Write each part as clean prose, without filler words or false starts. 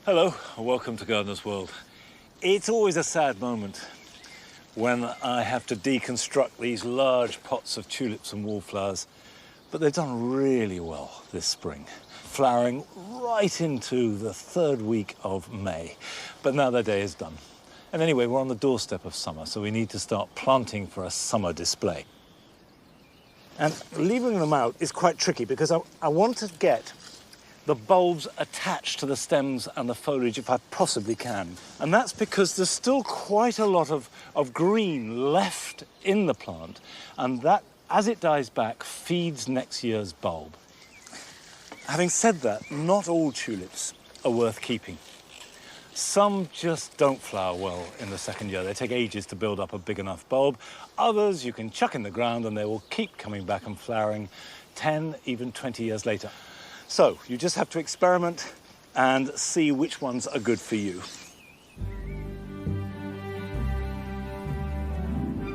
Hello, and welcome to Gardener's World. It's always a sad moment when I have to deconstruct these large pots of tulips and wallflowers, but they've done really well this spring, flowering right into the third week of May. But now their day is done. And anyway, we're on the doorstep of summer, so we need to start planting for a summer display. And leaving them out is quite tricky because I want to get the bulbs attached to the stems and the foliage if I possibly can. And that's because there's still quite a lot of green left in the plant, and that, as it dies back, feeds next year's bulb. Having said that, not all tulips are worth keeping. Some just don't flower well in the second year. They take ages to build up a big enough bulb. Others you can chuck in the ground and they will keep coming back and flowering 10, even 20 years later. So you just have to experiment and see which ones are good for you.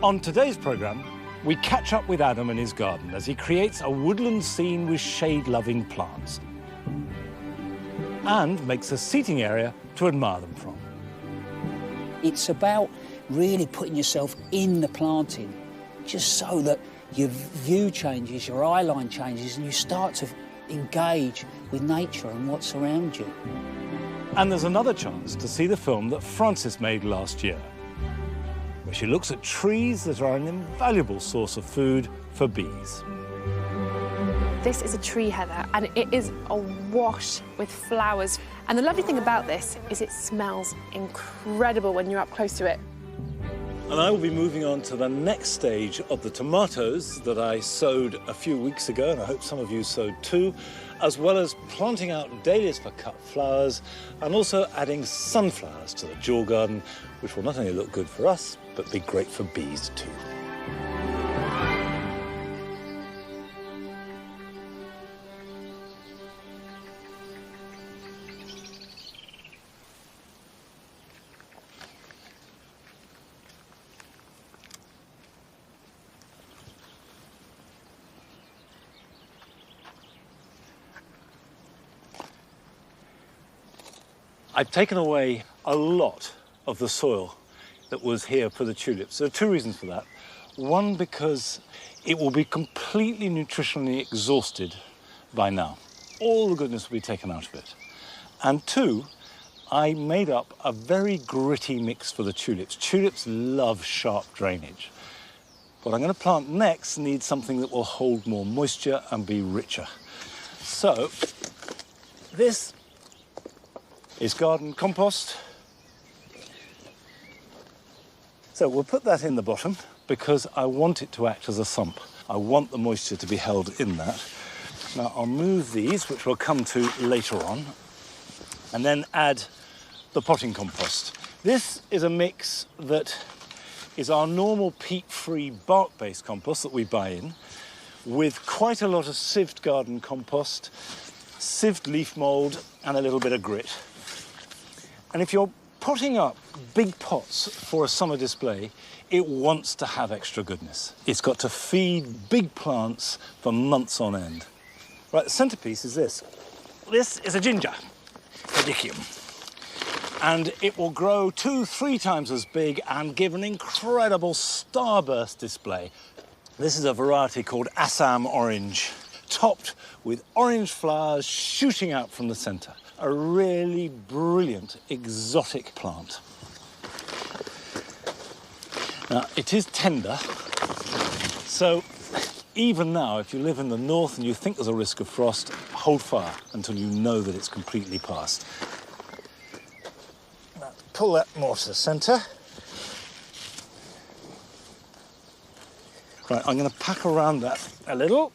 On today's programme, we catch up with Adam in his garden as he creates a woodland scene with shade-loving plants and makes a seating area to admire them from. It's about really putting yourself in the planting, just so that your view changes, your eye line changes, and you start to engage with nature and what's around you. And there's another chance to see the film that Frances made last year, where she looks at trees that are an invaluable source of food for bees. This is a tree heather, and it is awash with flowers. And the lovely thing about this is it smells incredible when you're up close to it. And I will be moving on to the next stage of the tomatoes that I sowed a few weeks ago, and I hope some of you sowed too, as well as planting out dahlias for cut flowers and also adding sunflowers to the dual garden, which will not only look good for us, but be great for bees too. I've taken away a lot of the soil that was here for the tulips. There are two reasons for that. One, because it will be completely nutritionally exhausted by now. All the goodness will be taken out of it. And two, I made up a very gritty mix for the tulips. Tulips love sharp drainage. What I'm going to plant next needs something that will hold more moisture and be richer. So, this is garden compost. So we'll put that in the bottom because I want it to act as a sump. I want the moisture to be held in that. Now I'll move these, which we'll come to later on, and then add the potting compost. This is a mix that is our normal peat-free bark-based compost that we buy in, with quite a lot of sieved garden compost, sieved leaf mould, and a little bit of grit. And if you're potting up big pots for a summer display, it wants to have extra goodness. It's got to feed big plants for months on end. Right, the centerpiece is this. This is a ginger, Radicchium. And it will grow 2-3 times as big and give an incredible starburst display. This is a variety called Assam orange, topped with orange flowers shooting out from the center. A really brilliant, exotic plant. Now, it is tender, so even now, if you live in the north and you think there's a risk of frost, hold fire until you know that it's completely past. Now, pull that more to the center. Right, I'm going to pack around that a little.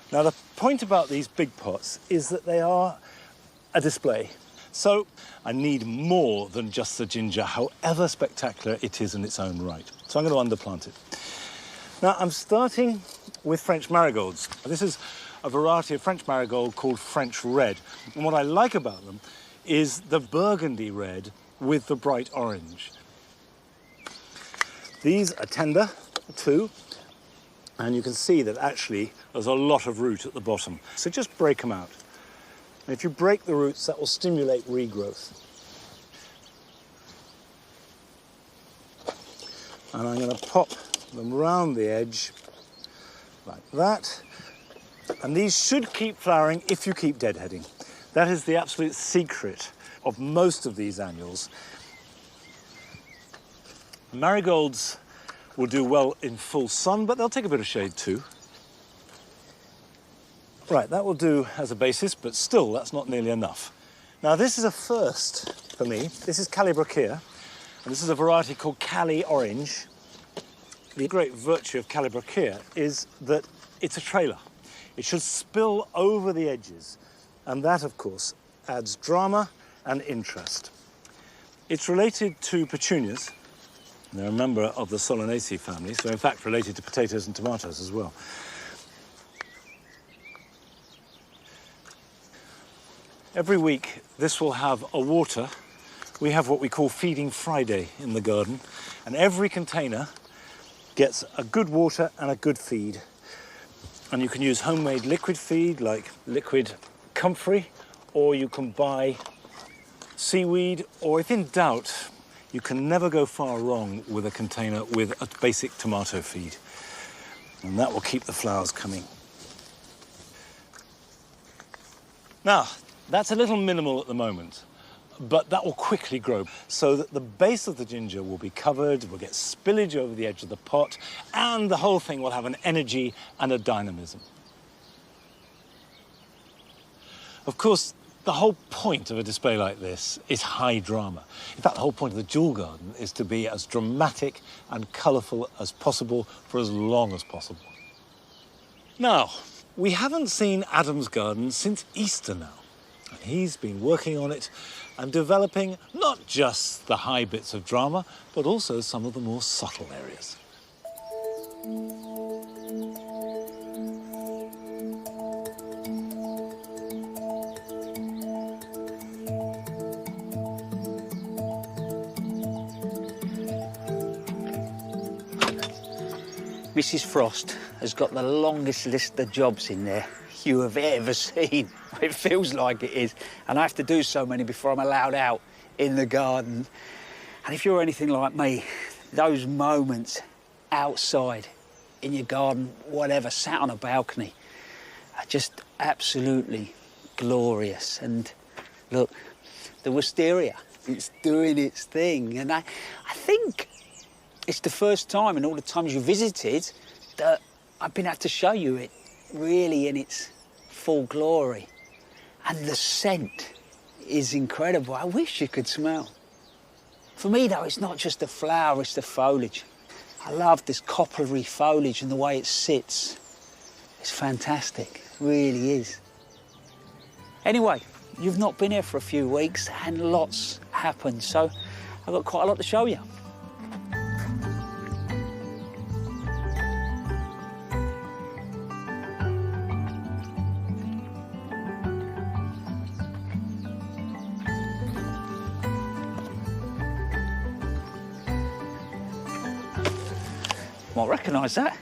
Now, the point about these big pots is that they are a display. So I need more than just the ginger, however spectacular it is in its own right. So I'm going to underplant it. Now, I'm starting with French marigolds. This is a variety of French marigold called French red. And what I like about them is the burgundy red with the bright orange. These are tender too, and you can see that actually there's a lot of root at the bottom. So just break them out. And if you break the roots, that will stimulate regrowth. And I'm going to pop them round the edge like that. And these should keep flowering if you keep deadheading. That is the absolute secret of most of these annuals. Marigolds will do well in full sun, but they'll take a bit of shade too. Right, that will do as a basis, but still, that's not nearly enough. Now, this is a first for me. This is Calibrachaea, and this is a variety called Cali Orange. The great virtue of Calibrachaea is that it's a trailer. It should spill over the edges, and that, of course, adds drama and interest. It's related to petunias. They're a member of the Solanaceae family, so in fact related to potatoes and tomatoes as well. Every week, this will have a water. We have what we call Feeding Friday in the garden, and every container gets a good water and a good feed. And you can use homemade liquid feed like liquid comfrey, or you can buy seaweed, or if in doubt, you can never go far wrong with a container with a basic tomato feed. And that will keep the flowers coming. Now, that's a little minimal at the moment, but that will quickly grow so that the base of the ginger will be covered, we'll get spillage over the edge of the pot, and the whole thing will have an energy and a dynamism. Of course, the whole point of a display like this is high drama. In fact, the whole point of the jewel garden is to be as dramatic and colourful as possible for as long as possible. Now, we haven't seen Adam's garden since Easter now. And he's been working on it and developing not just the high bits of drama, but also some of the more subtle areas. Mrs. Frost has got the longest list of jobs in there you have ever seen. It feels like it is. And I have to do so many before I'm allowed out in the garden. And if you're anything like me, those moments outside, in your garden, whatever, sat on a balcony, are just absolutely glorious. And look, the wisteria, it's doing its thing. And I think it's the first time in all the times you visited that I've been able to show you it really in its full glory. And the scent is incredible. I wish you could smell. For me, though, it's not just the flower, it's the foliage. I love this coppery foliage and the way it sits. It's fantastic, it really is. Anyway, you've not been here for a few weeks and lots happened, so I've got quite a lot to show you. Might recognise that.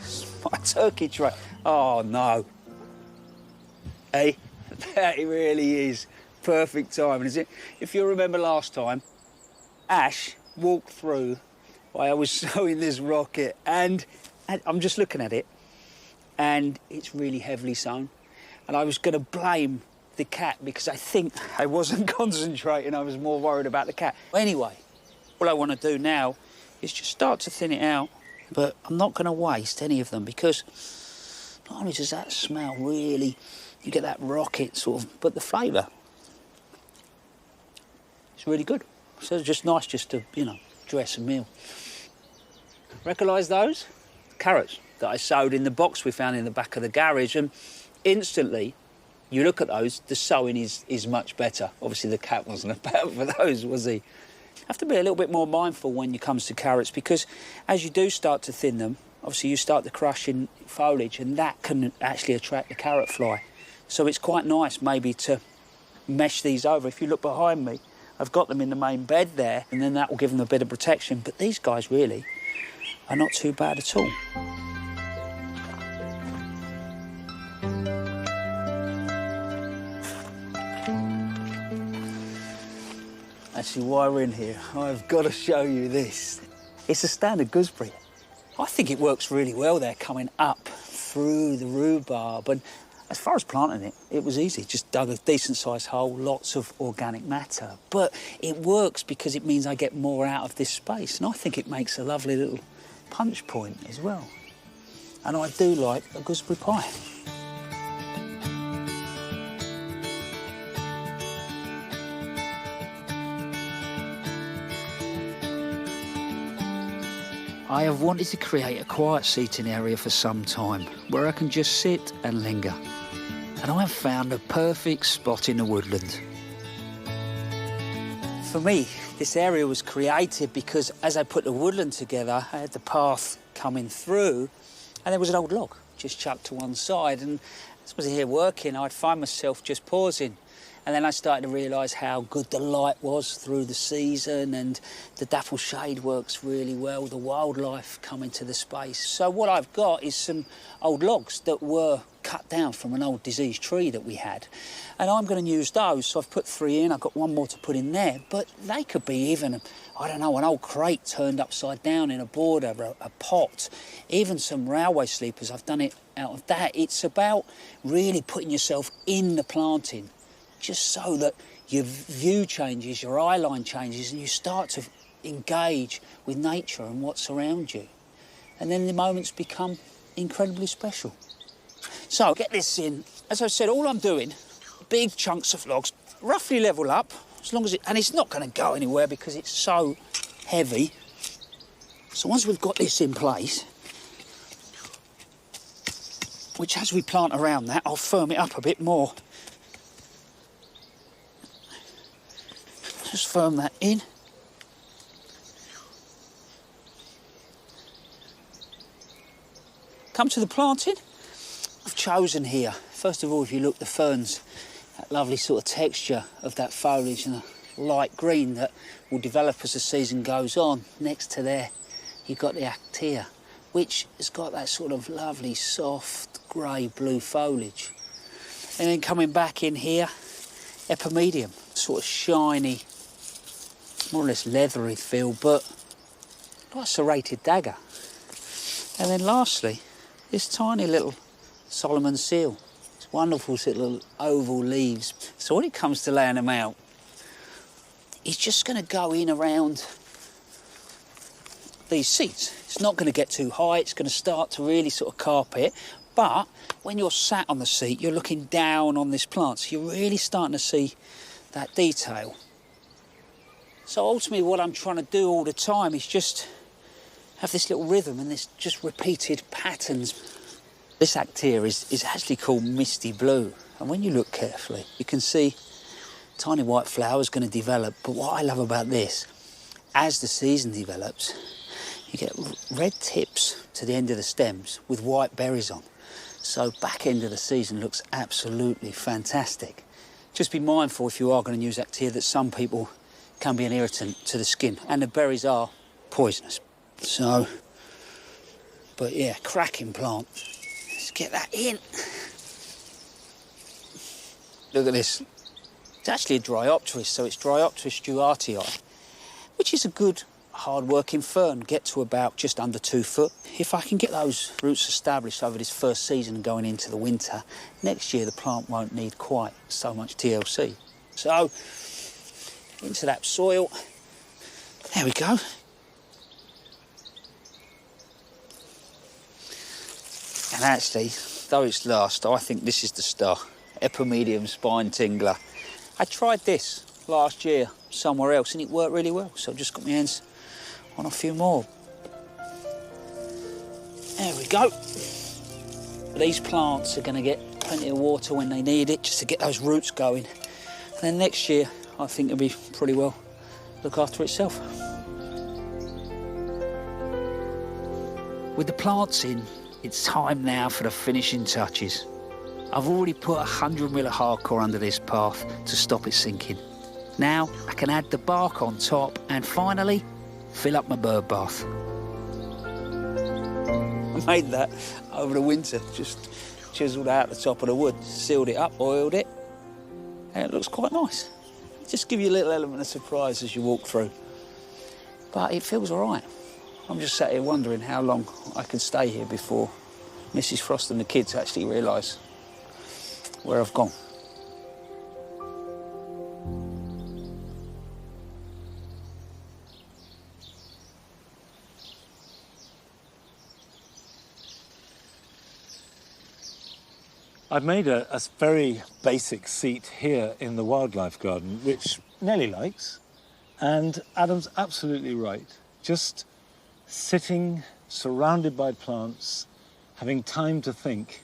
It's my turkey tray. Oh, no. Hey, that really is perfect timing, is it? If you remember last time, Ash walked through while I was sewing this rocket, and I'm just looking at it, and it's really heavily sewn. And I was going to blame the cat because I think I wasn't concentrating. I was more worried about the cat. Anyway, what I want to do now is just start to thin it out. But I'm not going to waste any of them because not only does that smell really, you get that rocket sort of, but the flavour, it's really good. So it's just nice just to, you know, dress a meal. Recognise those? Carrots that I sowed in the box we found in the back of the garage, and instantly, you look at those, the sowing is much better. Obviously the cat wasn't about for those, was he? Have to be a little bit more mindful when it comes to carrots because as you do start to thin them, obviously you start to crush in foliage and that can actually attract the carrot fly. So it's quite nice maybe to mesh these over. If you look behind me, I've got them in the main bed there and then that will give them a bit of protection. But these guys really are not too bad at all. Actually, while we're in here, I've got to show you this. It's a standard gooseberry. I think it works really well there, coming up through the rhubarb. And as far as planting it, it was easy. Just dug a decent-sized hole, lots of organic matter. But it works because it means I get more out of this space. And I think it makes a lovely little punch point as well. And I do like a gooseberry pie. I have wanted to create a quiet seating area for some time where I can just sit and linger. And I have found a perfect spot in the woodland. For me, this area was created because as I put the woodland together, I had the path coming through and there was an old log just chucked to one side. And as I was here working, I'd find myself just pausing. And then I started to realise how good the light was through the season, and the dapple shade works really well, the wildlife coming to the space. So what I've got is some old logs that were cut down from an old diseased tree that we had. And I'm going to use those, so I've put 3 in, I've got 1 more to put in there, but they could be even, I don't know, an old crate turned upside down in a border, a pot, even some railway sleepers. I've done it out of that. It's about really putting yourself in the planting, just so that your view changes, your eye line changes, and you start to engage with nature and what's around you. And then the moments become incredibly special. So get this in. As I said, all I'm doing, big chunks of logs, roughly level up, as long as and it's not going to go anywhere because it's so heavy. So once we've got this in place, which as we plant around that, I'll firm it up a bit more. Just firm that in. Come to the planting. I've chosen here, first of all, if you look, the ferns, that lovely sort of texture of that foliage and the light green that will develop as the season goes on. Next to there, you've got the actea, which has got that sort of lovely, soft, grey-blue foliage. And then coming back in here, epimedium, sort of shiny, more or less leathery feel, but like a serrated dagger. And then lastly, this tiny little Solomon seal. It's wonderful little oval leaves. So when it comes to laying them out, it's just going to go in around these seats. It's not going to get too high. It's going to start to really sort of carpet. But when you're sat on the seat, you're looking down on this plant. So you're really starting to see that detail. So ultimately what I'm trying to do all the time is just have this little rhythm and this just repeated patterns. This actea is actually called misty blue. And when you look carefully, you can see tiny white flowers going to develop. But what I love about this, as the season develops, you get red tips to the end of the stems with white berries on. So back end of the season looks absolutely fantastic. Just be mindful if you are going to use actea that some people can be an irritant to the skin, and the berries are poisonous. So, but yeah, cracking plant. Let's get that in. Look at this. It's actually a Dryopteris, so it's Dryopteris duartii, which is a good hard-working fern, get to about just under 2 foot. If I can get those roots established over this first season and going into the winter, next year the plant won't need quite so much TLC. So, into that soil. There we go. And actually, though it's last, I think this is the star. Epimedium spine tingler. I tried this last year somewhere else and it worked really well, so I've just got my hands on a few more. There we go. These plants are going to get plenty of water when they need it, just to get those roots going. And then next year, I think it'll be pretty well look after itself. With the plants in, it's time now for the finishing touches. I've already put 100 ml of hardcore under this path to stop it sinking. Now I can add the bark on top and finally fill up my bird bath. I made that over the winter, just chiseled out the top of the wood, sealed it up, oiled it, and it looks quite nice. just give you a little element of surprise as you walk through. But it feels all right. I'm just sat here wondering how long I can stay here before Mrs. Frost and the kids actually realise where I've gone. I've made a very basic seat here in the wildlife garden, which Nellie likes, and Adam's absolutely right. Just sitting, surrounded by plants, having time to think,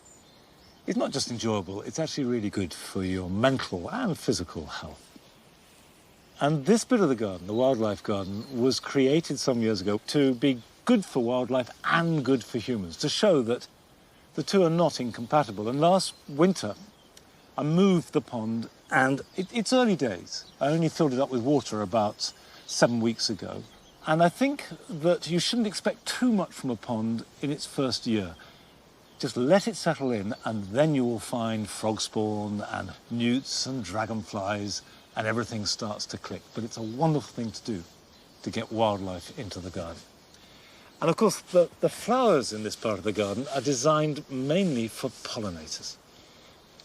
is not just enjoyable, it's actually really good for your mental and physical health. And this bit of the garden, the wildlife garden, was created some years ago to be good for wildlife and good for humans, to show that the two are not incompatible. And last winter, I moved the pond, and it's early days. I only filled it up with water about 7 weeks ago. And I think that you shouldn't expect too much from a pond in its first year. Just let it settle in, and then you will find frog spawn and newts and dragonflies, and everything starts to click. But it's a wonderful thing to do, to get wildlife into the garden. And of course, the flowers in this part of the garden are designed mainly for pollinators.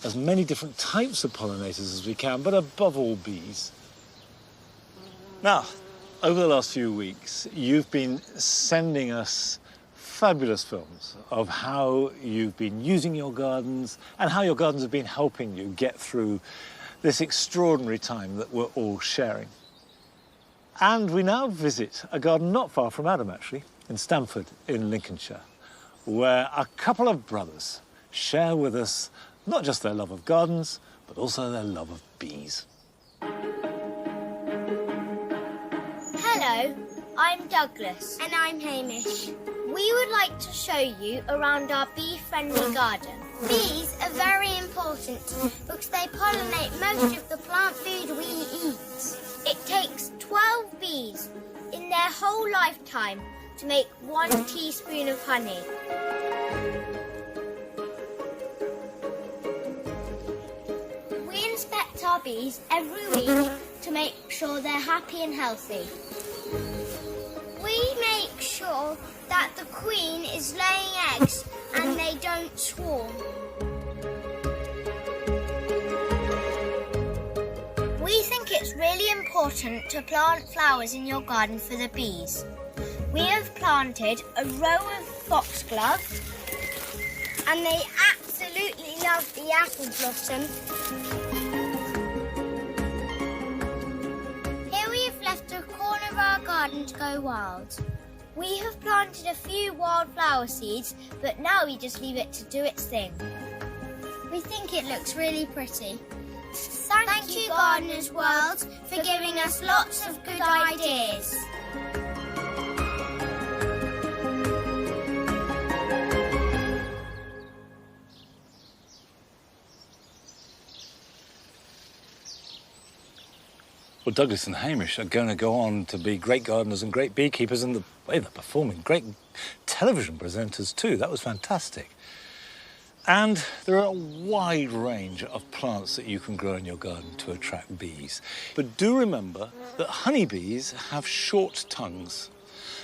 As many different types of pollinators as we can, but above all bees. Now, over the last few weeks, you've been sending us fabulous films of how you've been using your gardens and how your gardens have been helping you get through this extraordinary time that we're all sharing. And we now visit a garden not far from Adam, actually, in Stamford, in Lincolnshire, where a couple of brothers share with us not just their love of gardens, but also their love of bees. Hello, I'm Douglas. And I'm Hamish. We would like to show you around our bee-friendly garden. Bees are very important because they pollinate most of the plant food we eat. It takes 12 bees in their whole lifetime to make 1 teaspoon of honey. We inspect our bees every week to make sure they're happy and healthy. We make sure that the queen is laying eggs and they don't swarm. We think it's really important to plant flowers in your garden for the bees. We have planted a row of foxglove, and they absolutely love the apple blossom. Here we have left a corner of our garden to go wild. We have planted a few wildflower seeds, but now we just leave it to do its thing. We think it looks really pretty. Thank you, Gardeners World, for giving us lots of good ideas. Well, Douglas and Hamish are going to go on to be great gardeners and great beekeepers, and the way they're performing, great television presenters too. That was fantastic. And there are a wide range of plants that you can grow in your garden to attract bees. But do remember that honeybees have short tongues,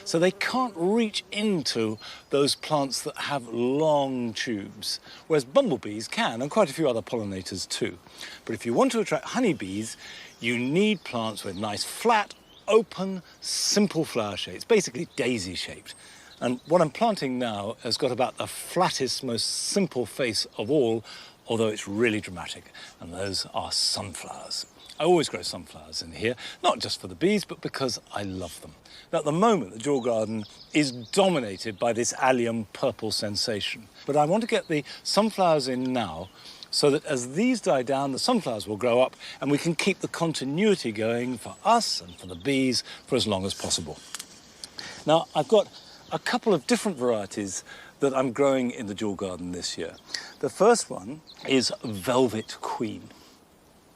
so they can't reach into those plants that have long tubes, whereas bumblebees can, and quite a few other pollinators too. But if you want to attract honeybees, you need plants with nice, flat, open, simple flower shapes, basically daisy-shaped. And what I'm planting now has got about the flattest, most simple face of all, although it's really dramatic, and those are sunflowers. I always grow sunflowers in here, not just for the bees, but because I love them. Now, at the moment, the Jewel Garden is dominated by this allium purple sensation. But I want to get the sunflowers in now, so that as these die down, the sunflowers will grow up, and we can keep the continuity going for us and for the bees for as long as possible. Now, I've got a couple of different varieties that I'm growing in the Jewel Garden this year. The first one is Velvet Queen.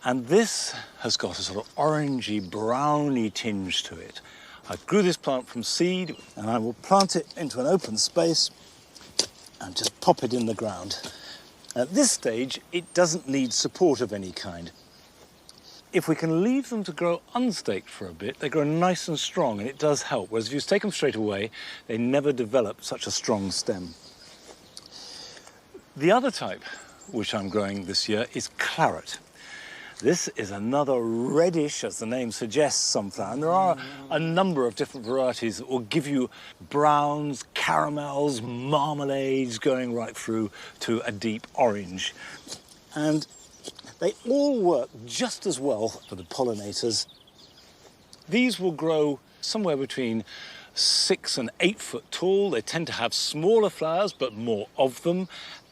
And this has got a sort of orangey, browny tinge to it. I grew this plant from seed, and I will plant it into an open space and just pop it in the ground. At this stage, it doesn't need support of any kind. if we can leave them to grow unstaked for a bit, they grow nice and strong, and it does help. Whereas if you stake them straight away, they never develop such a strong stem. The other type, which I'm growing this year, is claret. This is another reddish, as the name suggests, sunflower. And there are a number of different varieties that will give you browns, caramels, marmalades, going right through to a deep orange. And they all work just as well for the pollinators. These will grow somewhere between 6 and 8 foot tall. They tend to have smaller flowers, but more of them.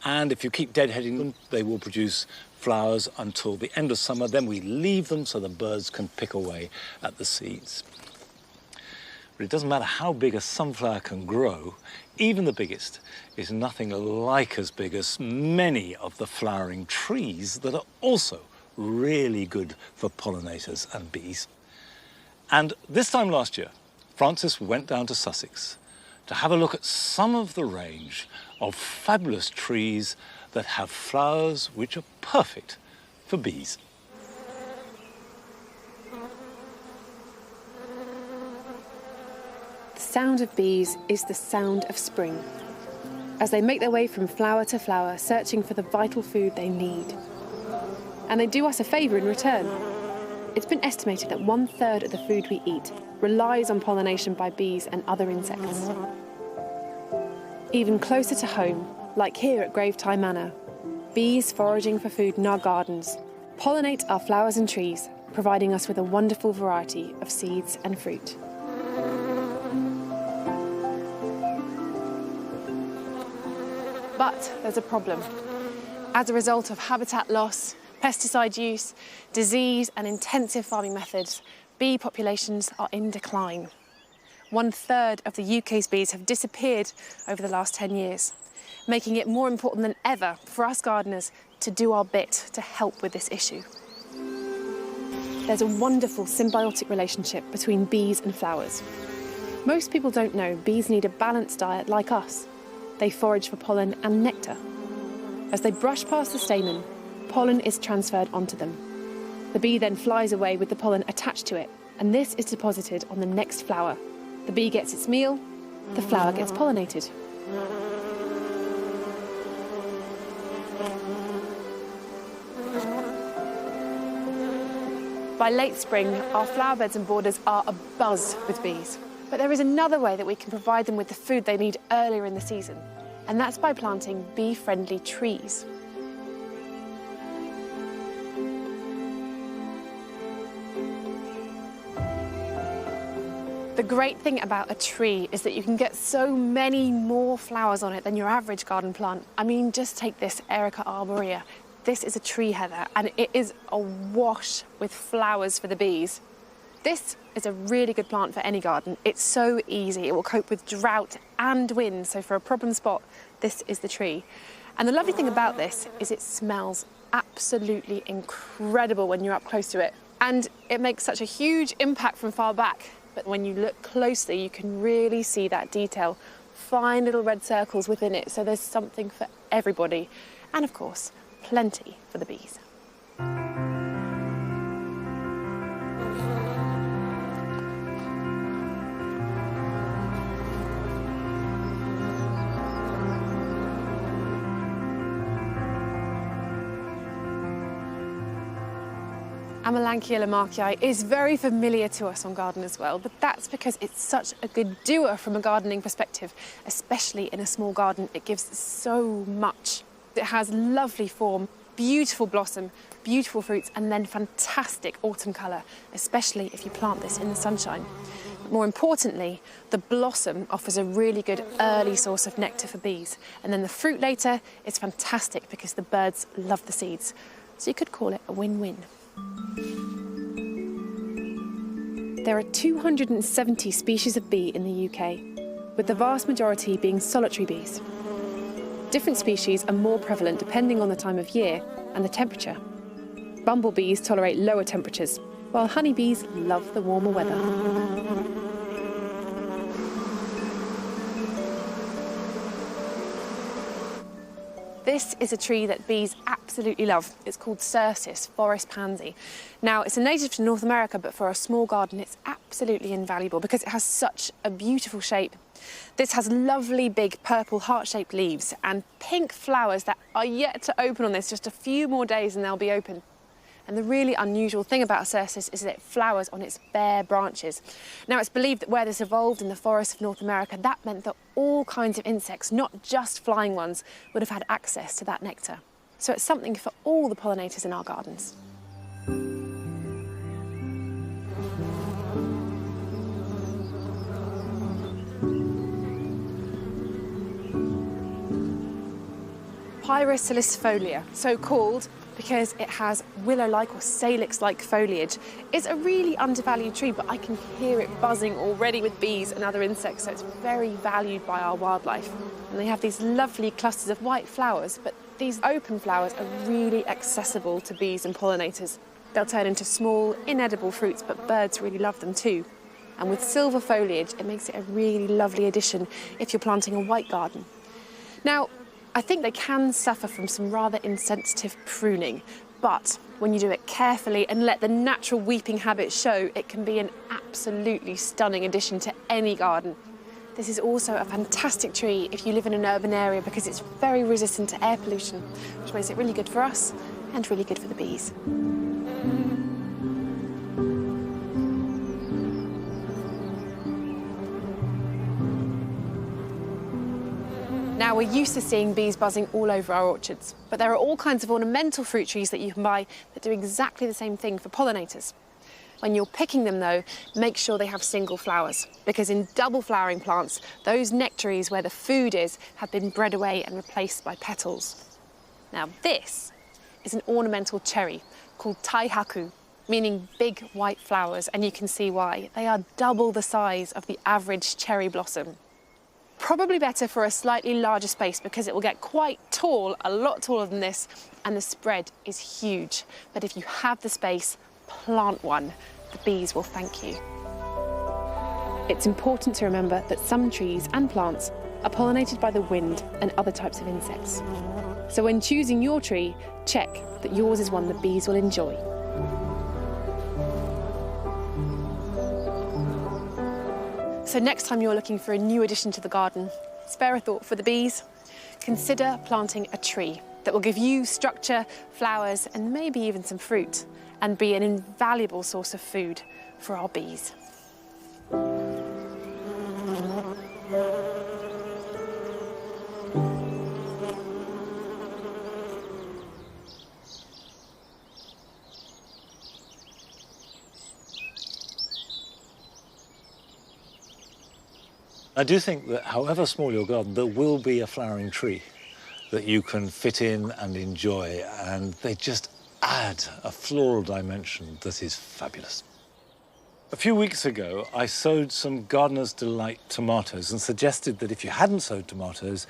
And if you keep deadheading them, they will produce flowers until the end of summer. Then we leave them so the birds can pick away at the seeds. But it doesn't matter how big a sunflower can grow, even the biggest is nothing like as big as many of the flowering trees that are also really good for pollinators and bees. And this time last year, Francis went down to Sussex to have a look at some of the range of fabulous trees that have flowers which are perfect for bees. The sound of bees is the sound of spring, as they make their way from flower to flower, searching for the vital food they need. And they do us a favour in return. It's been estimated that 1/3 of the food we eat relies on pollination by bees and other insects. Even closer to home, like here at Gravetye Manor, bees foraging for food in our gardens pollinate our flowers and trees, providing us with a wonderful variety of seeds and fruit. But there's a problem. As a result of habitat loss, pesticide use, disease and intensive farming methods, bee populations are in decline. 1/3 of the UK's bees have disappeared over the last 10 years, making it more important than ever for us gardeners to do our bit to help with this issue. There's a wonderful symbiotic relationship between bees and flowers. Most people don't know bees need a balanced diet like us. They forage for pollen and nectar. As they brush past the stamen, pollen is transferred onto them. The bee then flies away with the pollen attached to it, and this is deposited on the next flower. The bee gets its meal, the flower gets pollinated. By late spring, our flower beds and borders are abuzz with bees. But there is another way that we can provide them with the food they need earlier in the season, and that's by planting bee-friendly trees. The great thing about a tree is that you can get so many more flowers on it than your average garden plant. I mean, just take this Erica arborea. This is a tree heather, and it is awash with flowers for the bees. This is a really good plant for any garden. It's so easy. It will cope with drought and wind, so for a problem spot, this is the tree. And the lovely thing about this is it smells absolutely incredible when you're up close to it. And it makes such a huge impact from far back. But when you look closely, you can really see that detail. Fine little red circles within it, so there's something for everybody. And of course, plenty for the bees. Amelanchier lamarckii is very familiar to us on Garden as Well, but that's because it's such a good doer from a gardening perspective, especially in a small garden. It gives so much. It has lovely form, beautiful blossom, beautiful fruits, and then fantastic autumn colour, especially if you plant this in the sunshine. But more importantly, the blossom offers a really good early source of nectar for bees, and then the fruit later is fantastic because the birds love the seeds. So you could call it a win-win. There are 270 species of bee in the UK, with the vast majority being solitary bees. Different species are more prevalent depending on the time of year and the temperature. Bumblebees tolerate lower temperatures, while honeybees love the warmer weather. This is a tree that bees absolutely love. It's called cercis, forest pansy. Now, it's a native to North America, but for a small garden, it's absolutely invaluable because it has such a beautiful shape. This has lovely big purple heart-shaped leaves and pink flowers that are yet to open on this. Just a few more days and they'll be open. And the really unusual thing about cercis is that it flowers on its bare branches. Now, it's believed that where this evolved in the forests of North America, that meant that all kinds of insects, not just flying ones, would have had access to that nectar. So it's something for all the pollinators in our gardens. Pyrus salicifolia, so called because it has willow-like or salix-like foliage. It's a really undervalued tree, but I can hear it buzzing already with bees and other insects, so it's very valued by our wildlife. And they have these lovely clusters of white flowers, but these open flowers are really accessible to bees and pollinators. They'll turn into small, inedible fruits, but birds really love them too. And with silver foliage, it makes it a really lovely addition if you're planting a white garden. Now, I think they can suffer from some rather insensitive pruning, but when you do it carefully and let the natural weeping habit show, it can be an absolutely stunning addition to any garden. This is also a fantastic tree if you live in an urban area because it's very resistant to air pollution, which makes it really good for us and really good for the bees. Now, we're used to seeing bees buzzing all over our orchards, but there are all kinds of ornamental fruit trees that you can buy that do exactly the same thing for pollinators. When you're picking them, though, make sure they have single flowers, because in double flowering plants, those nectaries where the food is have been bred away and replaced by petals. Now, this is an ornamental cherry called taihaku, meaning big white flowers, and you can see why. They are double the size of the average cherry blossom. Probably better for a slightly larger space because it will get quite tall, a lot taller than this, and the spread is huge. But if you have the space, plant one. The bees will thank you. It's important to remember that some trees and plants are pollinated by the wind and other types of insects. So when choosing your tree, check that yours is one the bees will enjoy. So next time you're looking for a new addition to the garden, spare a thought for the bees. Consider planting a tree that will give you structure, flowers, and maybe even some fruit, and be an invaluable source of food for our bees. I do think that however small your garden, there will be a flowering tree that you can fit in and enjoy, and they just add a floral dimension that is fabulous. A few weeks ago, I sowed some Gardener's Delight tomatoes and suggested that if you hadn't sowed tomatoes,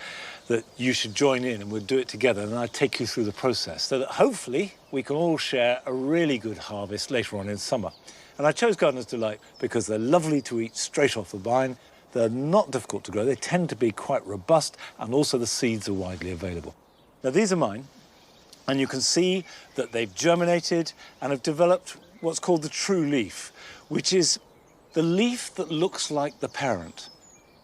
that you should join in and we'd do it together, and I'd take you through the process so that hopefully we can all share a really good harvest later on in summer. And I chose Gardener's Delight because they're lovely to eat straight off the vine. They're not difficult to grow. They tend to be quite robust, and also the seeds are widely available. Now, these are mine, and you can see that they've germinated and have developed what's called the true leaf, which is the leaf that looks like the parent.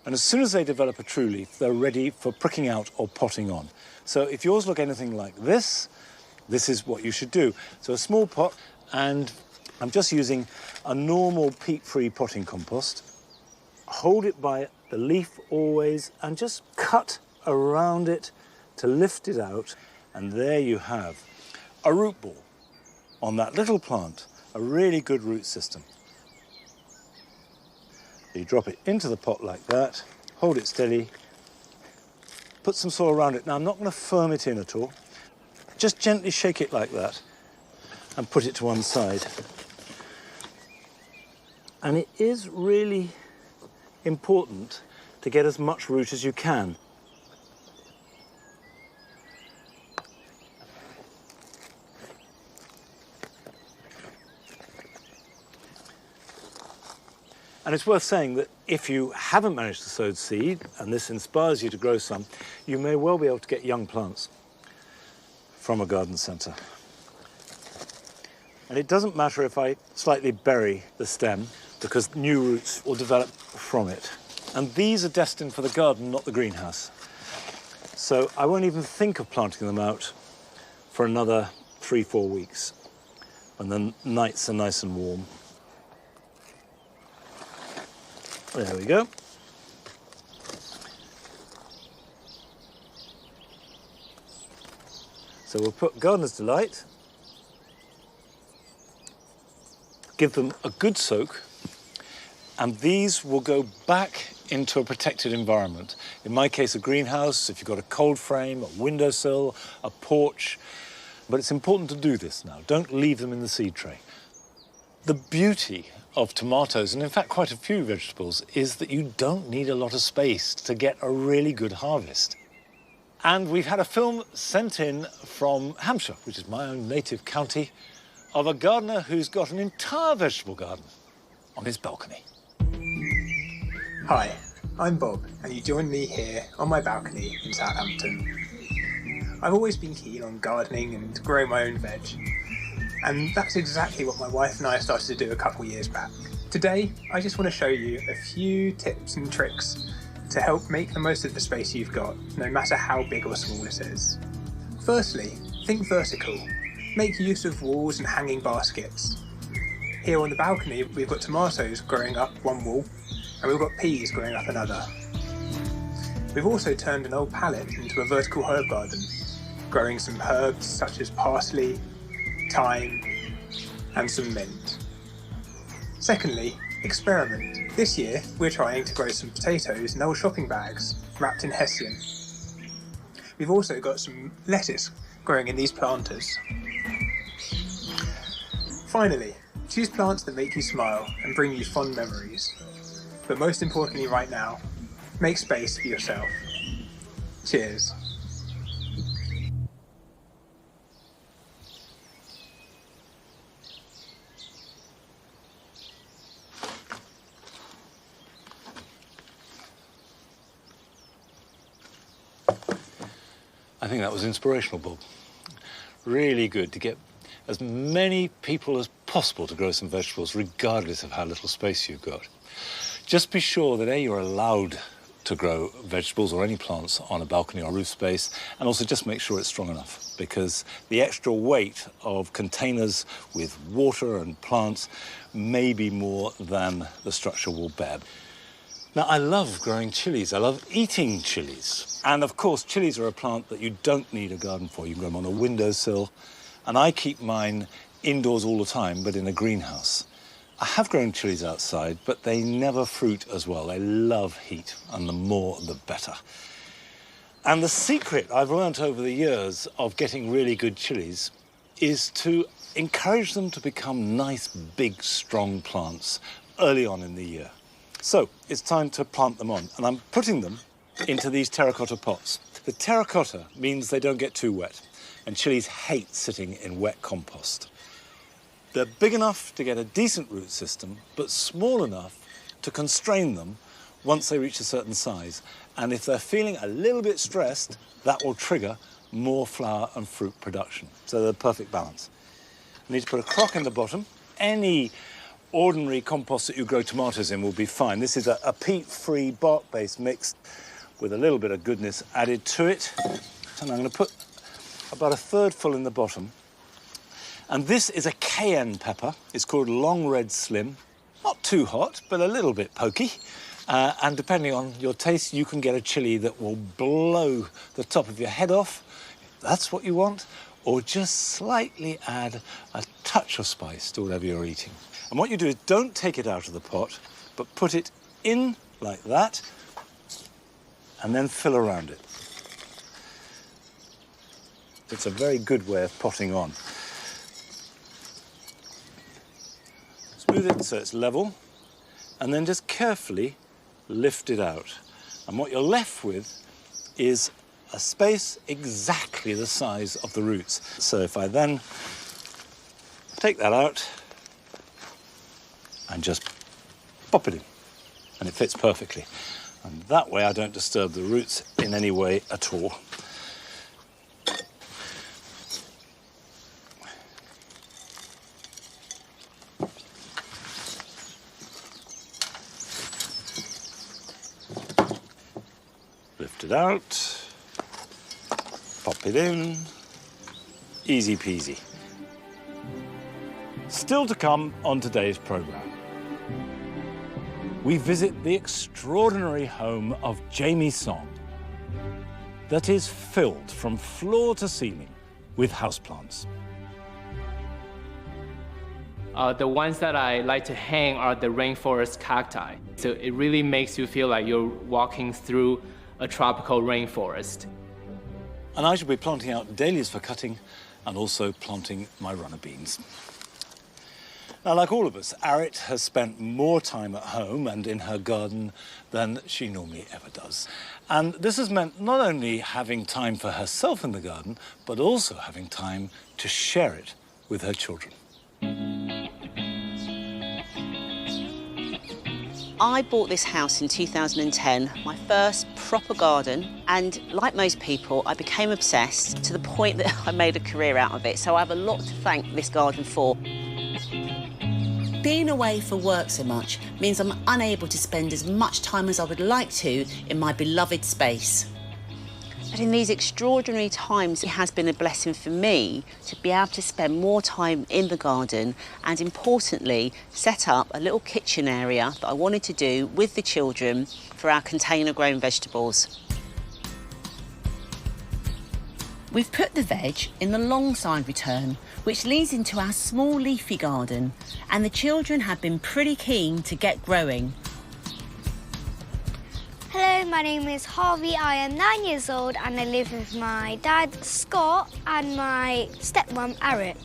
And as soon as they develop a true leaf, they're ready for pricking out or potting on. So if yours look anything like this, this is what you should do. So a small pot, and I'm just using a normal peat-free potting compost. Hold it by the leaf always and just cut around it to lift it out. And there you have a root ball on that little plant, a really good root system. You drop it into the pot like that, hold it steady, put some soil around it. Now, I'm not going to firm it in at all. Just gently shake it like that and put it to one side. And it is really important to get as much root as you can. And it's worth saying that if you haven't managed to sow seed, and this inspires you to grow some, you may well be able to get young plants. from a garden centre. And it doesn't matter if I slightly bury the stem, because new roots will develop from it. And these are destined for the garden, not the greenhouse. So I won't even think of planting them out for another 3-4 weeks, when the nights are nice and warm. There we go. So we'll put Gardener's Delight, give them a good soak, and these will go back into a protected environment. In my case, a greenhouse, if you've got a cold frame, a windowsill, a porch. But it's important to do this now. Don't leave them in the seed tray. The beauty of tomatoes, and in fact quite a few vegetables, is that you don't need a lot of space to get a really good harvest. And we've had a film sent in from Hampshire, which is my own native county, of a gardener who's got an entire vegetable garden on his balcony. Hi, I'm Bob, and you join me here on my balcony in Southampton. I've always been keen on gardening and growing my own veg, and that's exactly what my wife and I started to do a couple years back. Today, I just want to show you a few tips and tricks to help make the most of the space you've got, no matter how big or small it is. Firstly, think vertical. Make use of walls and hanging baskets. Here on the balcony, we've got tomatoes growing up one wall, and we've got peas growing up another. We've also turned an old pallet into a vertical herb garden, growing some herbs such as parsley, thyme, and some mint. Secondly, experiment. This year, we're trying to grow some potatoes in old shopping bags, wrapped in hessian. We've also got some lettuce growing in these planters. Finally, choose plants that make you smile and bring you fond memories. But most importantly right now, make space for yourself. Cheers. I think that was inspirational, Bob. Really good to get as many people as possible to grow some vegetables, regardless of how little space you've got. Just be sure that A, you're allowed to grow vegetables or any plants on a balcony or roof space, and also just make sure it's strong enough, because the extra weight of containers with water and plants may be more than the structure will bear. Now, I love growing chilies. I love eating chilies. And of course, chilies are a plant that you don't need a garden for. You can grow them on a windowsill. And I keep mine indoors all the time, but in a greenhouse. I have grown chilies outside, but they never fruit as well. They love heat, and the more, the better. And the secret I've learnt over the years of getting really good chilies is to encourage them to become nice, big, strong plants early on in the year. So it's time to plant them on, and I'm putting them into these terracotta pots. The terracotta means they don't get too wet, and chilies hate sitting in wet compost. They're big enough to get a decent root system, but small enough to constrain them once they reach a certain size. And if they're feeling a little bit stressed, that will trigger more flower and fruit production. So they're the perfect balance. You need to put a crock in the bottom. Any ordinary compost that you grow tomatoes in will be fine. This is a peat-free, bark-based mix with a little bit of goodness added to it. And I'm going to put about a third full in the bottom. And this is a cayenne pepper. It's called long red slim. Not too hot, but a little bit pokey. And depending on your taste, you can get a chili that will blow the top of your head off, if that's what you want, or just slightly add a touch of spice to whatever you're eating. And what you do is don't take it out of the pot, but put it in like that, and then fill around it. It's a very good way of potting on. Smooth it so it's level, and then just carefully lift it out. And what you're left with is a space exactly the size of the roots. So if I then take that out and just pop it in, and it fits perfectly. And that way I don't disturb the roots in any way at all. Lift it out. Pop it in. Easy peasy. Still to come on today's programme. We visit the extraordinary home of Jamie Song that is filled from floor to ceiling with houseplants. The ones that I like to hang are the rainforest cacti. So it really makes you feel like you're walking through a tropical rainforest. And I shall be planting out dahlias for cutting and also planting my runner beans. Now, like all of us, Arit has spent more time at home and in her garden than she normally ever does. And this has meant not only having time for herself in the garden, but also having time to share it with her children. I bought this house in 2010, my first proper garden, and like most people, I became obsessed to the point that I made a career out of it. So I have a lot to thank this garden for. Being away for work so much means I'm unable to spend as much time as I would like to in my beloved space. But in these extraordinary times, it has been a blessing for me to be able to spend more time in the garden and, importantly, set up a little kitchen area that I wanted to do with the children for our container-grown vegetables. We've put the veg in the long side return, which leads into our small leafy garden, and the children have been pretty keen to get growing. Hello, my name is Harvey. I am 9 years old and I live with my dad, Scott, and my stepmom, Arit.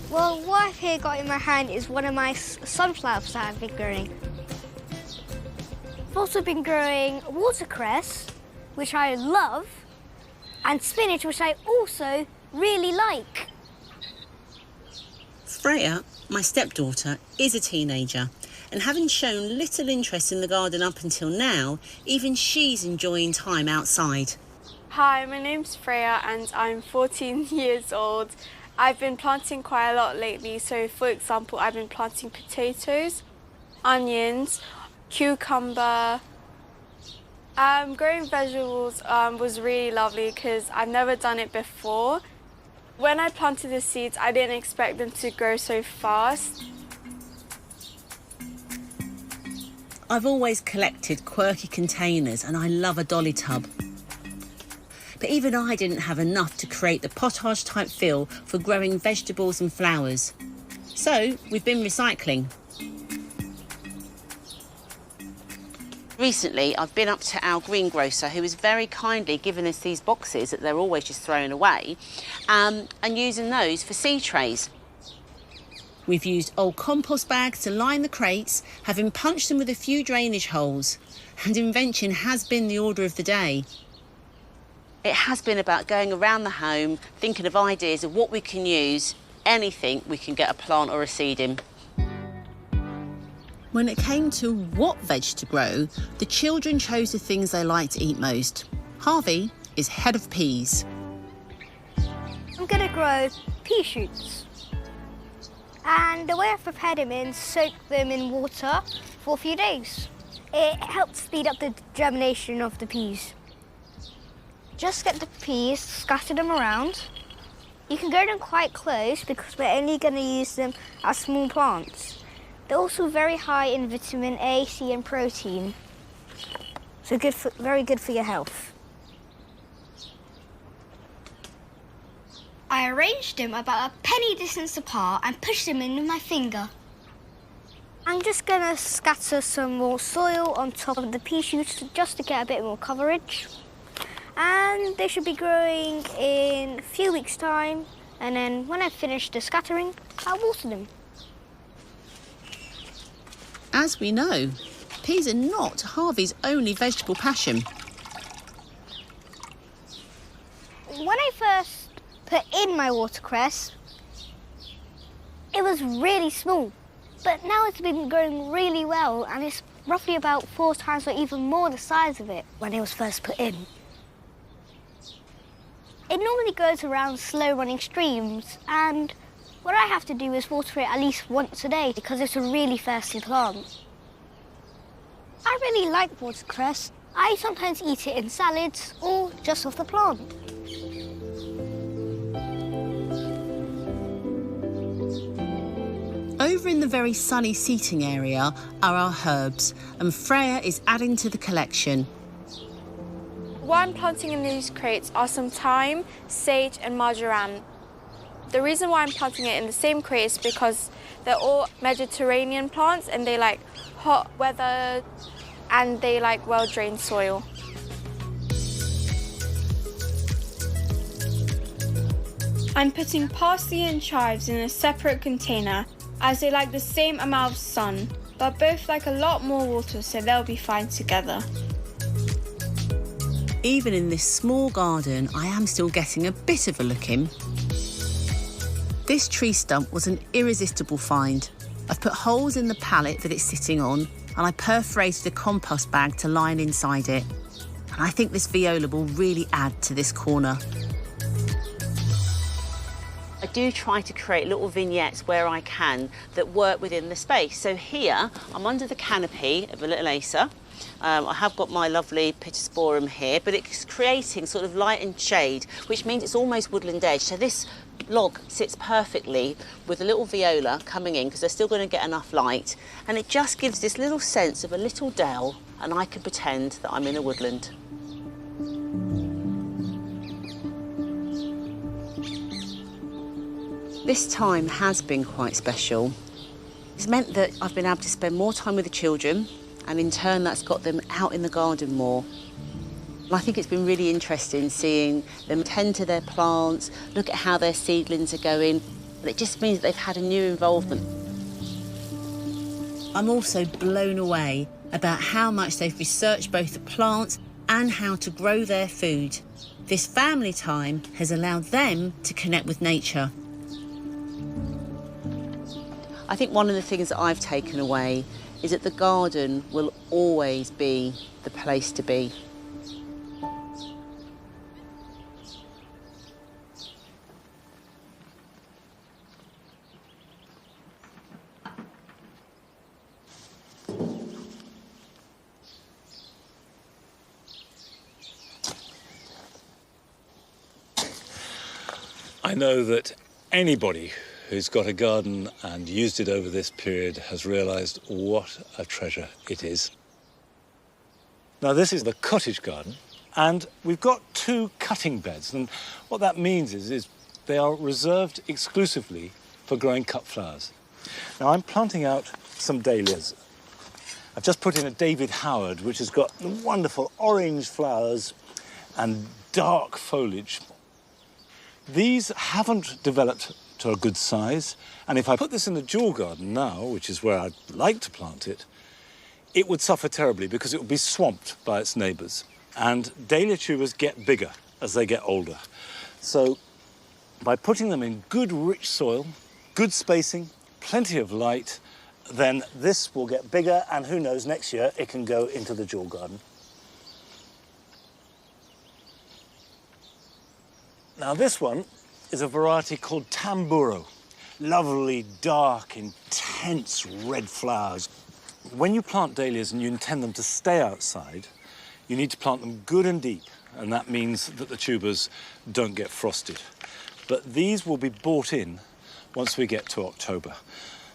Well, what I've here got in my hand is one of my sunflowers that I've been growing. I've also been growing watercress, which I love, and spinach, which I also really like. Freya, my stepdaughter, is a teenager, and having shown little interest in the garden up until now, even she's enjoying time outside. Hi, my name's Freya and I'm 14 years old. I've been planting quite a lot lately, so for example, I've been planting potatoes, onions, cucumber. Growing vegetables was really lovely because I've never done it before. When I planted the seeds, I didn't expect them to grow so fast. I've always collected quirky containers and I love a dolly tub. But even I didn't have enough to create the potage type feel for growing vegetables and flowers. So we've been recycling. Recently, I've been up to our greengrocer, who has very kindly given us these boxes that they're always just throwing away, and using those for seed trays. We've used old compost bags to line the crates, having punched them with a few drainage holes, and invention has been the order of the day. It has been about going around the home, thinking of ideas of what we can use, anything we can get a plant or a seed in. When it came to what veg to grow, the children chose the things they like to eat most. Harvey is head of peas. I'm going to grow pea shoots. And the way I've prepared them is soak them in water for a few days. It helps speed up the germination of the peas. Just get the peas, scatter them around. You can grow them quite close because we're only going to use them as small plants. They're also very high in vitamin A, C and protein. So very good for your health. I arranged them about a penny distance apart and pushed them in with my finger. I'm just going to scatter some more soil on top of the pea shoots just to get a bit more coverage. And they should be growing in a few weeks' time. And then when I've finished the scattering, I'll water them. As we know, peas are not Harvey's only vegetable passion. When I first put in my watercress, it was really small. But now it's been growing really well and it's roughly about 4 times or even more the size of it when it was first put in. It normally grows around slow-running streams, and what I have to do is water it at least once a day because it's a really thirsty plant. I really like watercress. I sometimes eat it in salads or just off the plant. Over in the very sunny seating area are our herbs, and Freya is adding to the collection. What I'm planting in these crates are some thyme, sage and marjoram. The reason why I'm planting it in the same crate is because they're all Mediterranean plants and they like hot weather and they like well-drained soil. I'm putting parsley and chives in a separate container as they like the same amount of sun, but both like a lot more water, so they'll be fine together. Even in this small garden, I am still getting a bit of a look in. This tree stump was an irresistible find. I've put holes in the pallet that it's sitting on, and I perforated a compost bag to line inside it. And I think this viola will really add to this corner. I do try to create little vignettes where I can that work within the space. So here, I'm under the canopy of a little acer. I have got my lovely pittosporum here, but it's creating sort of light and shade, which means it's almost woodland edge. So this log sits perfectly with a little viola coming in because they're still going to get enough light. And it just gives this little sense of a little dell, and I can pretend that I'm in a woodland. This time has been quite special. It's meant that I've been able to spend more time with the children, and in turn that's got them out in the garden more. And I think it's been really interesting seeing them tend to their plants, look at how their seedlings are going, and it just means that they've had a new involvement. I'm also blown away about how much they've researched both the plants and how to grow their food. This family time has allowed them to connect with nature. I think one of the things that I've taken away is that the garden will always be the place to be. I know that anybody who's got a garden and used it over this period has realised what a treasure it is. Now, this is the cottage garden, and we've got 2 cutting beds, and what that means is they are reserved exclusively for growing cut flowers. Now, I'm planting out some dahlias. I've just put in a David Howard, which has got wonderful orange flowers and dark foliage. These haven't developed to a good size, and if I put this in the dual garden now, which is where I'd like to plant it, it would suffer terribly because it would be swamped by its neighbours. And dahlia tubers get bigger as they get older. So by putting them in good rich soil, good spacing, plenty of light, then this will get bigger, and who knows, next year it can go into the dual garden. Now this one is a variety called tamburo. Lovely, dark, intense red flowers. When you plant dahlias and you intend them to stay outside, you need to plant them good and deep, and that means that the tubers don't get frosted. But these will be bought in once we get to October.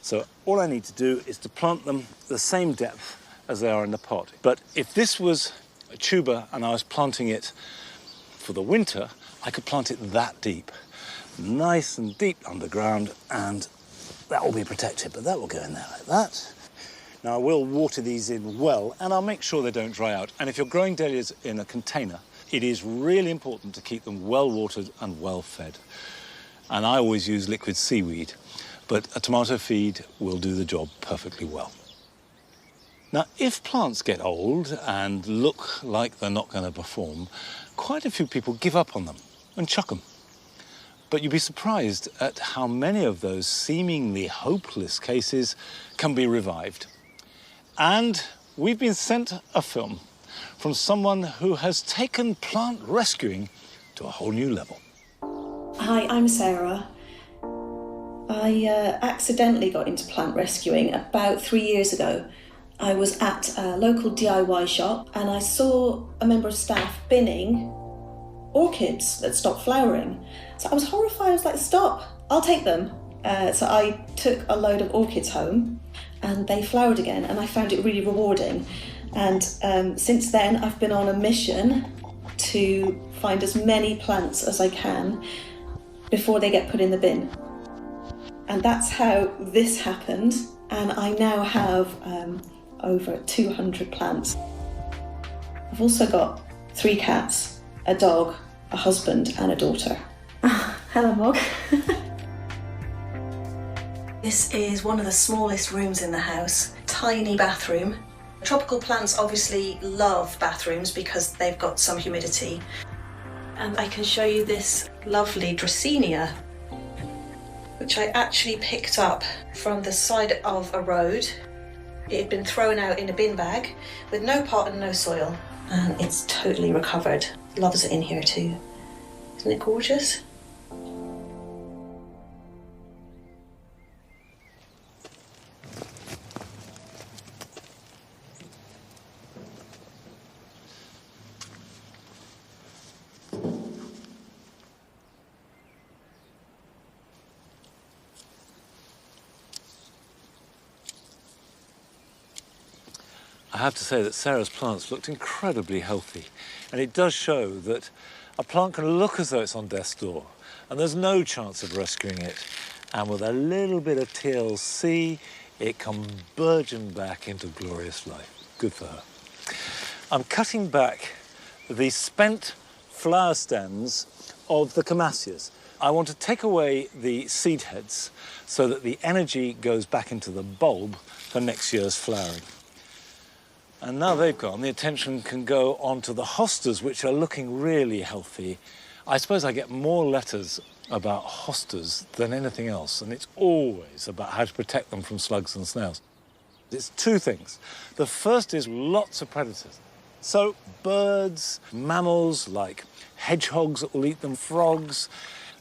So all I need to do is to plant them the same depth as they are in the pot. But if this was a tuber and I was planting it for the winter, I could plant it that deep. Nice and deep underground, and that will be protected, but that will go in there like that. Now, I will water these in well, and I'll make sure they don't dry out. And if you're growing dahlias in a container, it is really important to keep them well watered and well fed. And I always use liquid seaweed, but a tomato feed will do the job perfectly well. Now, if plants get old and look like they're not going to perform, quite a few people give up on them and chuck them. But you'd be surprised at how many of those seemingly hopeless cases can be revived. And we've been sent a film from someone who has taken plant rescuing to a whole new level. Hi, I'm Sarah. I accidentally got into plant rescuing about 3 years ago. I was at a local DIY shop and I saw a member of staff binning orchids that stopped flowering. So I was horrified. I was like, stop, I'll take them. So I took a load of orchids home and they flowered again, and I found it really rewarding. And since then I've been on a mission to find as many plants as I can before they get put in the bin. And that's how this happened. And I now have over 200 plants. I've also got 3 cats, a dog, a husband and a daughter. Hello, Mog. This is one of the smallest rooms in the house. Tiny bathroom. Tropical plants obviously love bathrooms because they've got some humidity. And I can show you this lovely Dracaena, which I actually picked up from the side of a road. It had been thrown out in a bin bag with no pot and no soil, and it's totally recovered. Loves it in here too. Isn't it gorgeous? I have to say that Sarah's plants looked incredibly healthy, and it does show that a plant can look as though it's on death's door, and there's no chance of rescuing it. And with a little bit of TLC, it can burgeon back into glorious life. Good for her. I'm cutting back the spent flower stems of the Camasias. I want to take away the seed heads so that the energy goes back into the bulb for next year's flowering. And now they've gone, the attention can go on to the hostas, which are looking really healthy. I suppose I get more letters about hostas than anything else, and it's always about how to protect them from slugs and snails. It's 2 things. The first is lots of predators. So birds, mammals like hedgehogs that will eat them, frogs,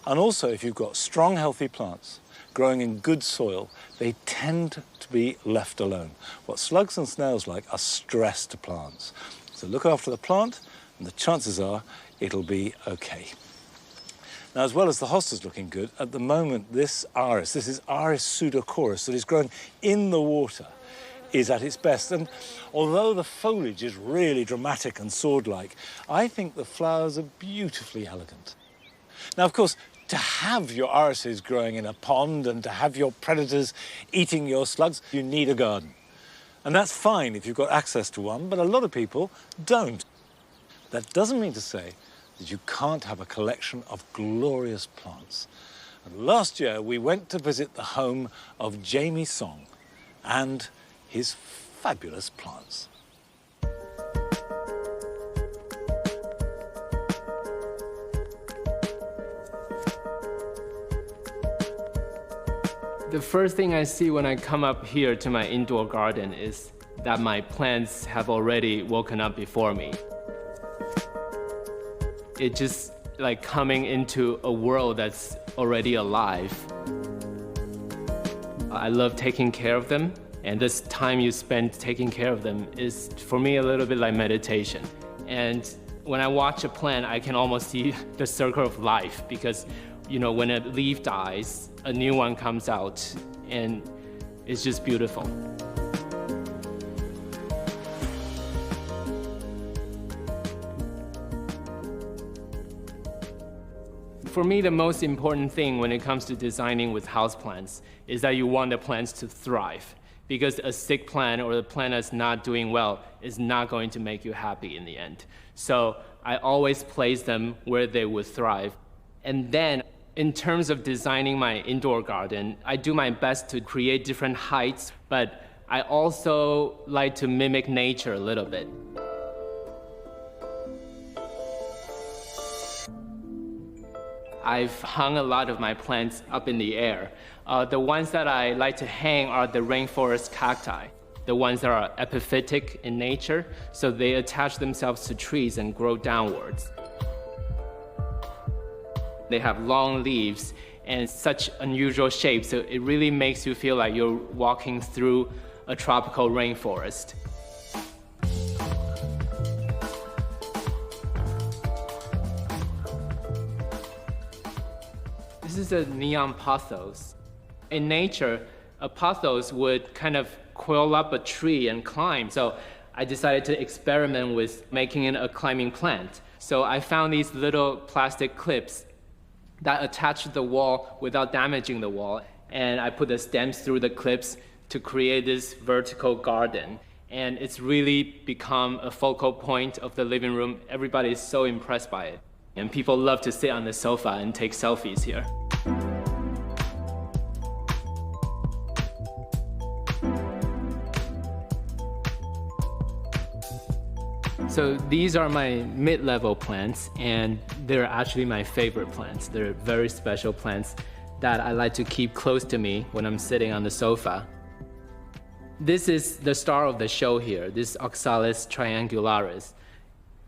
and also if you've got strong, healthy plants growing in good soil, they tend to be left alone. What slugs and snails like are stressed plants. So look after the plant, and the chances are it'll be okay. Now, as well as the hostas looking good, at the moment this is Iris pseudochorus, that is growing in the water, is at its best. And although the foliage is really dramatic and sword-like, I think the flowers are beautifully elegant. Now, of course, to have your irises growing in a pond and to have your predators eating your slugs, you need a garden. And that's fine if you've got access to one, but a lot of people don't. That doesn't mean to say that you can't have a collection of glorious plants. And last year, we went to visit the home of Jamie Song and his fabulous plants. The first thing I see when I come up here to my indoor garden is that my plants have already woken up before me. It's just like coming into a world that's already alive. I love taking care of them, and this time you spend taking care of them is, for me, a little bit like meditation. And when I watch a plant, I can almost see the circle of life, because you know, when a leaf dies, a new one comes out, and it's just beautiful. For me, the most important thing when it comes to designing with houseplants is that you want the plants to thrive, because a sick plant or a plant that's not doing well is not going to make you happy in the end. So I always place them where they would thrive. And then, in terms of designing my indoor garden, I do my best to create different heights, but I also like to mimic nature a little bit. I've hung a lot of my plants up in the air. The ones that I like to hang are the rainforest cacti, the ones that are epiphytic in nature, so they attach themselves to trees and grow downwards. They have long leaves and such unusual shapes, so it really makes you feel like you're walking through a tropical rainforest. This is a neon pothos. In nature, a pothos would kind of coil up a tree and climb. So I decided to experiment with making it a climbing plant. So I found these little plastic clips that attach to the wall without damaging the wall. And I put the stems through the clips to create this vertical garden. And it's really become a focal point of the living room. Everybody is so impressed by it. And people love to sit on the sofa and take selfies here. So these are my mid-level plants, and they're actually my favorite plants. They're very special plants that I like to keep close to me when I'm sitting on the sofa. This is the star of the show here, this Oxalis triangularis.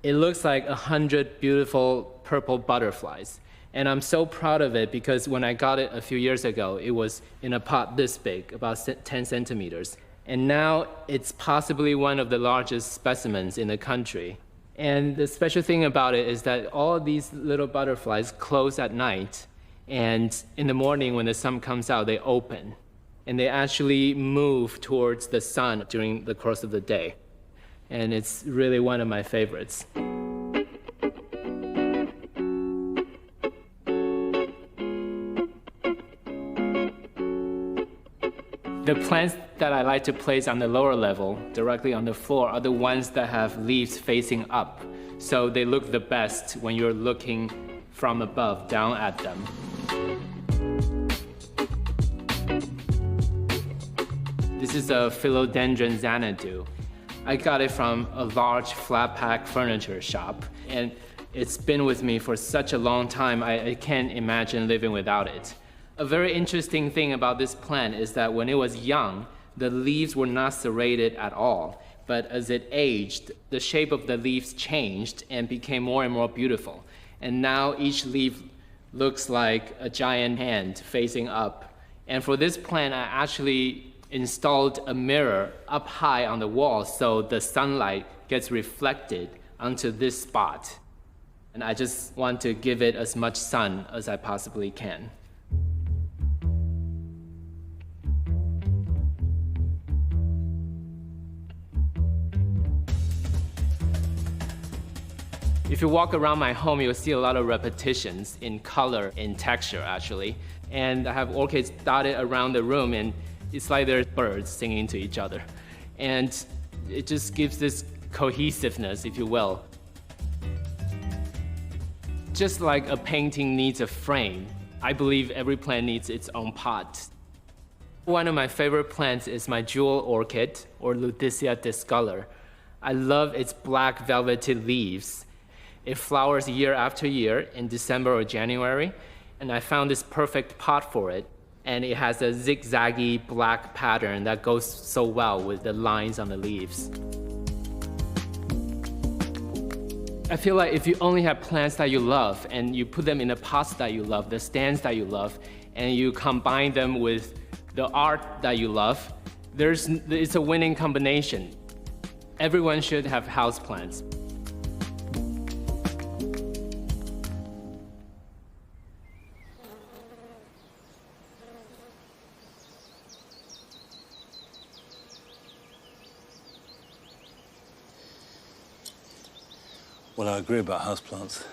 It looks like 100 beautiful purple butterflies. And I'm so proud of it because when I got it a few years ago, it was in a pot this big, about 10 centimeters. And now it's possibly one of the largest specimens in the country. And the special thing about it is that all these little butterflies close at night, and in the morning when the sun comes out, they open. And they actually move towards the sun during the course of the day. And it's really one of my favorites. The plants that I like to place on the lower level, directly on the floor, are the ones that have leaves facing up. So they look the best when you're looking from above down at them. This is a philodendron Xanadu. I got it from a large flat pack furniture shop, and it's been with me for such a long time, I can't imagine living without it. A very interesting thing about this plant is that when it was young, the leaves were not serrated at all. But as it aged, the shape of the leaves changed and became more and more beautiful. And now each leaf looks like a giant hand facing up. And for this plant, I actually installed a mirror up high on the wall so the sunlight gets reflected onto this spot. And I just want to give it as much sun as I possibly can. If you walk around my home, you'll see a lot of repetitions in color and texture, actually. And I have orchids dotted around the room, and it's like they're birds singing to each other. And it just gives this cohesiveness, if you will. Just like a painting needs a frame, I believe every plant needs its own pot. One of my favorite plants is my jewel orchid, or Lutetia discolor. I love its black velvety leaves. It flowers year after year in December or January, and I found this perfect pot for it. And it has a zigzaggy black pattern that goes so well with the lines on the leaves. I feel like if you only have plants that you love and you put them in the pots that you love, the stands that you love, and you combine them with the art that you love, it's a winning combination. Everyone should have houseplants. Well, I agree about houseplants.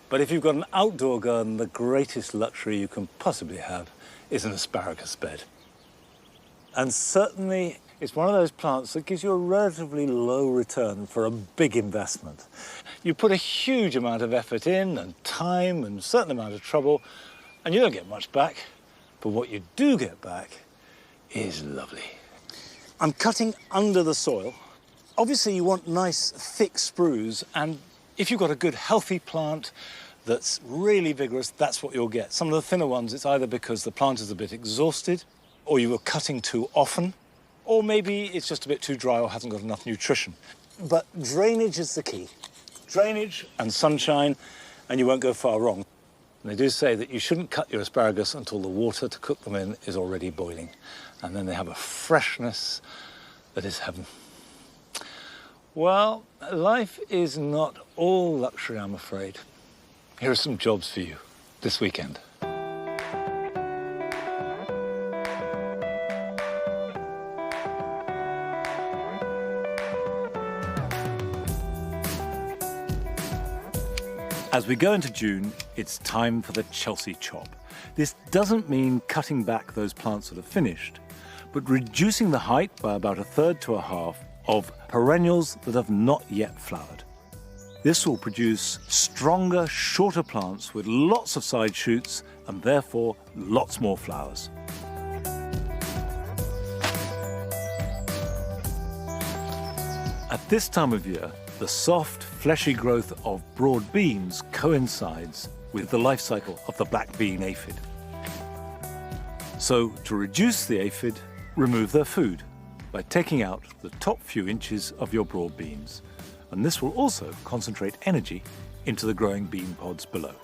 But if you've got an outdoor garden, the greatest luxury you can possibly have is an asparagus bed. And certainly, it's one of those plants that gives you a relatively low return for a big investment. You put a huge amount of effort in, and time, and a certain amount of trouble, and you don't get much back. But what you do get back is lovely. I'm cutting under the soil. Obviously, you want nice, thick sprues, and if you've got a good, healthy plant that's really vigorous, that's what you'll get. Some of the thinner ones, it's either because the plant is a bit exhausted, or you were cutting too often, or maybe it's just a bit too dry or hasn't got enough nutrition. But drainage is the key. Drainage and sunshine, and you won't go far wrong. And they do say that you shouldn't cut your asparagus until the water to cook them in is already boiling. And then they have a freshness that is heaven. Well, life is not all luxury, I'm afraid. Here are some jobs for you this weekend. As we go into June, it's time for the Chelsea chop. This doesn't mean cutting back those plants that are finished, but reducing the height by about 1/3 to 1/2 of perennials that have not yet flowered. This will produce stronger, shorter plants with lots of side shoots and therefore lots more flowers. At this time of year, the soft, fleshy growth of broad beans coincides with the life cycle of the black bean aphid. So, to reduce the aphid, remove their food by taking out the top few inches of your broad beans. And this will also concentrate energy into the growing bean pods below.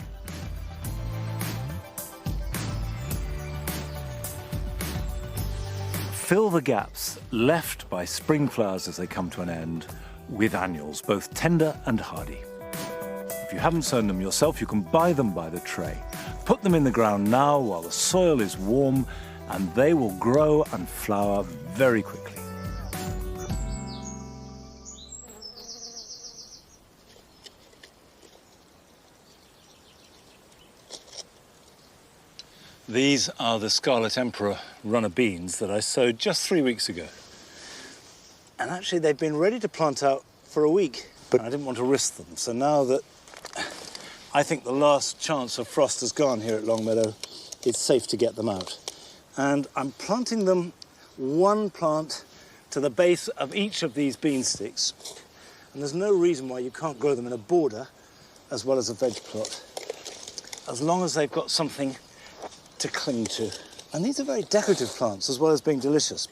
Fill the gaps left by spring flowers as they come to an end with annuals, both tender and hardy. If you haven't sown them yourself, you can buy them by the tray. Put them in the ground now while the soil is warm, and they will grow and flower very quickly. These are the Scarlet Emperor runner beans that I sowed just 3 weeks ago. And actually they've been ready to plant out for a week, but I didn't want to risk them. So now that I think the last chance of frost has gone here at Longmeadow, it's safe to get them out. And I'm planting them one plant to the base of each of these bean sticks. And there's no reason why you can't grow them in a border as well as a veg plot, as long as they've got something to cling to. And these are very decorative plants as well as being delicious.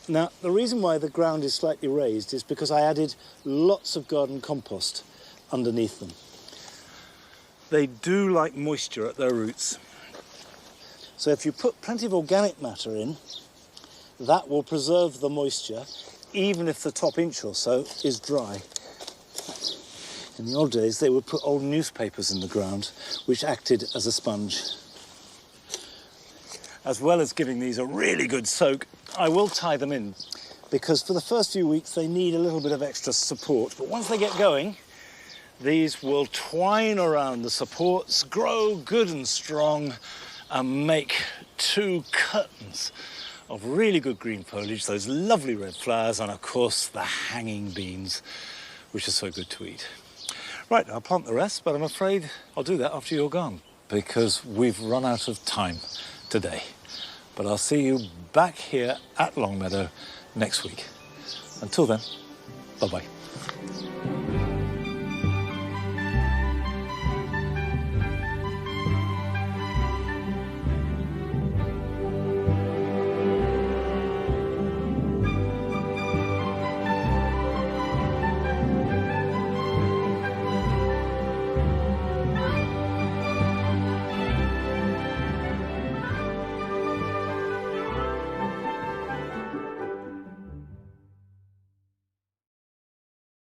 Now, the reason why the ground is slightly raised is because I added lots of garden compost underneath them. They do like moisture at their roots. So if you put plenty of organic matter in, that will preserve the moisture, even if the top inch or so is dry. In the old days, they would put old newspapers in the ground, which acted as a sponge. As well as giving these a really good soak, I will tie them in, because for the first few weeks, they need a little bit of extra support. But once they get going, these will twine around the supports, grow good and strong, and make 2 curtains of really good green foliage, those lovely red flowers, and of course, the hanging beans, which are so good to eat. Right, I'll plant the rest, but I'm afraid I'll do that after you're gone, because we've run out of time today. But I'll see you back here at Longmeadow next week. Until then, bye-bye.